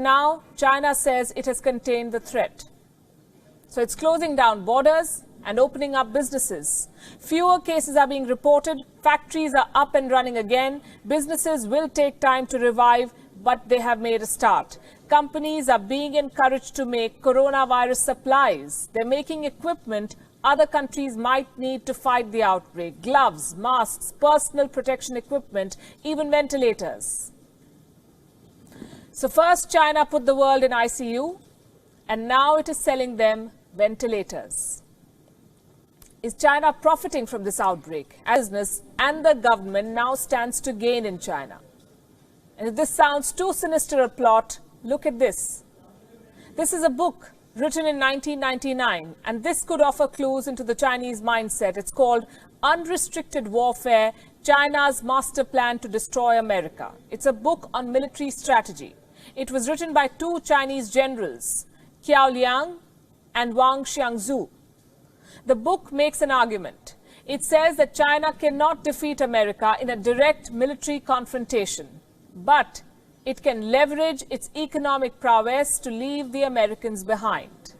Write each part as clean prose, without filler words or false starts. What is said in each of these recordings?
Now, China says it has contained the threat. So it's closing down borders and opening up businesses. Fewer cases are being reported. Factories are up and running again. Businesses will take time to revive, but they have made a start. Companies are being encouraged to make coronavirus supplies. They're making equipment other countries might need to fight the outbreak. Gloves, masks, personal protection equipment, even ventilators. So first, China put the world in ICU, and now it is selling them ventilators. Is China profiting from this outbreak? Business and the government now stands to gain in China. And if this sounds too sinister a plot, look at this. This is a book written in 1999, and this could offer clues into the Chinese mindset. It's called Unrestricted Warfare, China's Master Plan to Destroy America. It's a book on military strategy. It was written by two Chinese generals, Qiao Liang and Wang Xiangzu. The book makes an argument. It says that China cannot defeat America in a direct military confrontation, but it can leverage its economic prowess to leave the Americans behind.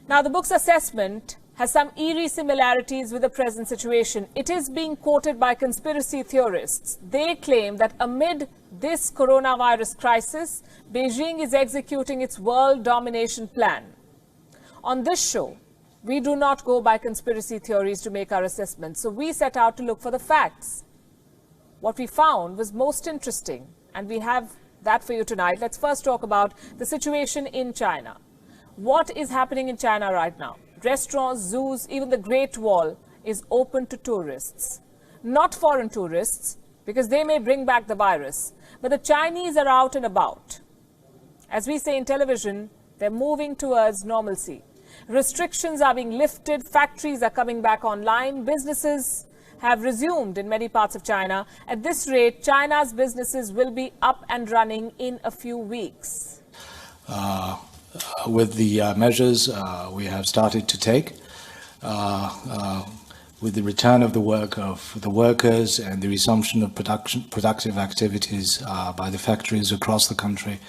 Now, the book's assessment has some eerie similarities with the present situation. It is being quoted by conspiracy theorists. They claim that amid this coronavirus crisis, Beijing is executing its world domination plan. On this show, we do not go by conspiracy theories to make our assessments, so we set out to look for the facts. What we found was most interesting, and we have that for you tonight. Let's first talk about the situation in China. What is happening in China right now? Restaurants, zoos, even the Great Wall is open to tourists. Not foreign tourists, because they may bring back the virus, but the Chinese are out and about. As we say in television, they're moving towards normalcy. Restrictions are being lifted, factories are coming back online, businesses have resumed in many parts of China. At this rate, China's businesses will be up and running in a few weeks. With the measures we have started to take, with the return of the work of the workers and the resumption of productive activities by the factories across the country,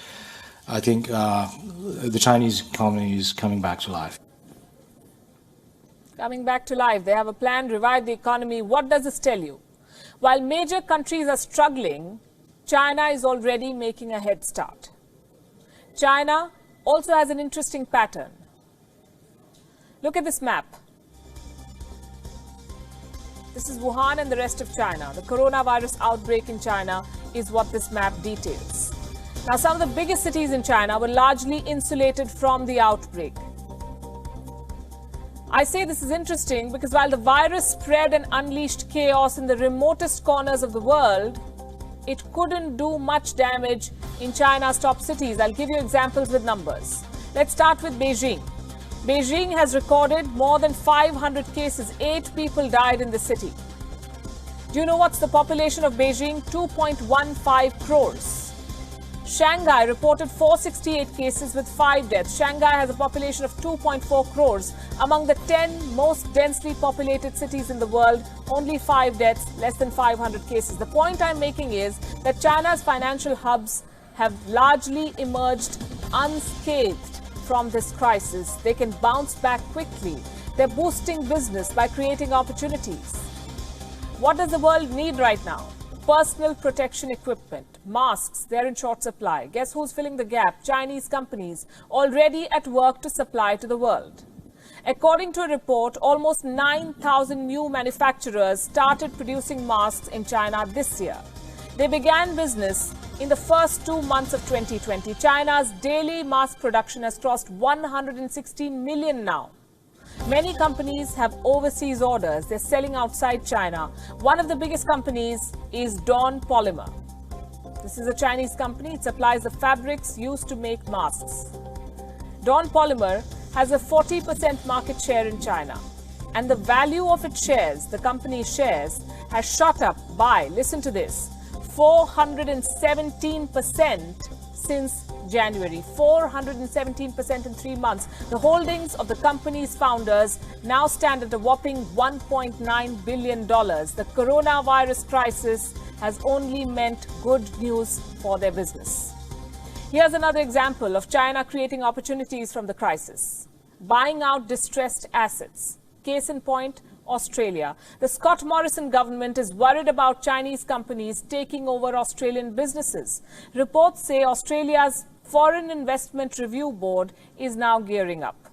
I think the Chinese economy is coming back to life. Coming back to life. They have a plan to revive the economy. What does this tell you? While major countries are struggling, China is already making a head start. China also has an interesting pattern. Look at this map. This is Wuhan and the rest of China. The coronavirus outbreak in China is what this map details. Now, some of the biggest cities in China were largely insulated from the outbreak. I say this is interesting because while the virus spread and unleashed chaos in the remotest corners of the world, it couldn't do much damage in China's top cities. I'll give you examples with numbers. Let's start with Beijing. Beijing has recorded more than 500 cases. 8 people died in the city. Do you know what's the population of Beijing? 2.15 crores. Shanghai reported 468 cases with 5 deaths. Shanghai has a population of 2.4 crores. Among the 10 most densely populated cities in the world, only 5 deaths, less than 500 cases. The point I'm making is that China's financial hubs have largely emerged unscathed from this crisis. They can bounce back quickly. They're boosting business by creating opportunities. What does the world need right now? Personal protection equipment, masks, they're in short supply. Guess who's filling the gap? Chinese companies already at work to supply to the world. According to a report, almost 9,000 new manufacturers started producing masks in China this year. They began business in the first 2 months of 2020. China's daily mask production has crossed 116 million now. Many companies have overseas orders. They're selling outside China. One of the biggest companies is Dawn Polymer. This is a Chinese company. It supplies the fabrics used to make masks. Dawn Polymer has a 40% market share in China. And the value of its shares, the company's shares, has shot up by, listen to this, 417% since January. 417% in 3 months. The holdings of the company's founders now stand at a whopping $1.9 billion. The coronavirus crisis has only meant good news for their business. Here's another example of China creating opportunities from the crisis. Buying out distressed assets. Case in point, Australia. The Scott Morrison government is worried about Chinese companies taking over Australian businesses. Reports say Australia's Foreign Investment Review Board is now gearing up.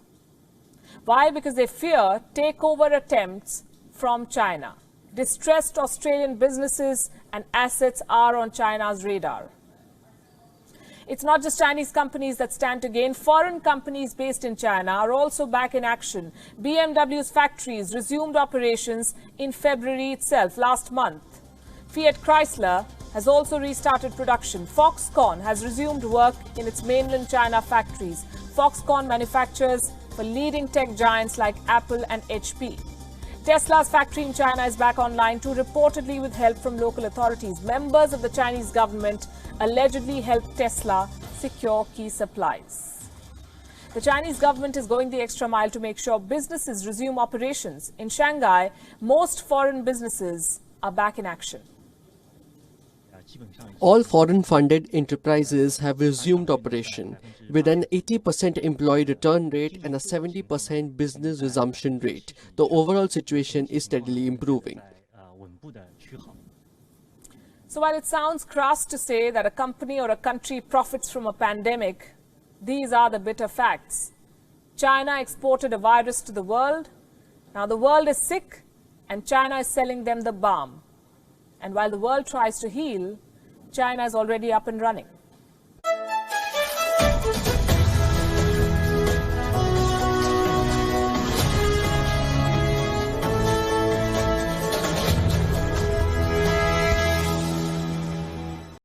Why? Because they fear takeover attempts from China. Distressed Australian businesses and assets are on China's radar. It's not just Chinese companies that stand to gain. Foreign companies based in China are also back in action. BMW's factories resumed operations in February itself, last month. Fiat Chrysler has also restarted production. Foxconn has resumed work in its mainland China factories. Foxconn manufactures for leading tech giants like Apple and HP. Tesla's factory in China is back online too, reportedly with help from local authorities. Members of the Chinese government allegedly helped Tesla secure key supplies. The Chinese government is going the extra mile to make sure businesses resume operations. In Shanghai, most foreign businesses are back in action. All foreign-funded enterprises have resumed operation, with an 80% employee return rate and a 70% business resumption rate. The overall situation is steadily improving. So while it sounds crass to say that a company or a country profits from a pandemic, these are the bitter facts. China exported a virus to the world. Now the world is sick and China is selling them the balm. And while the world tries to heal, China is already up and running.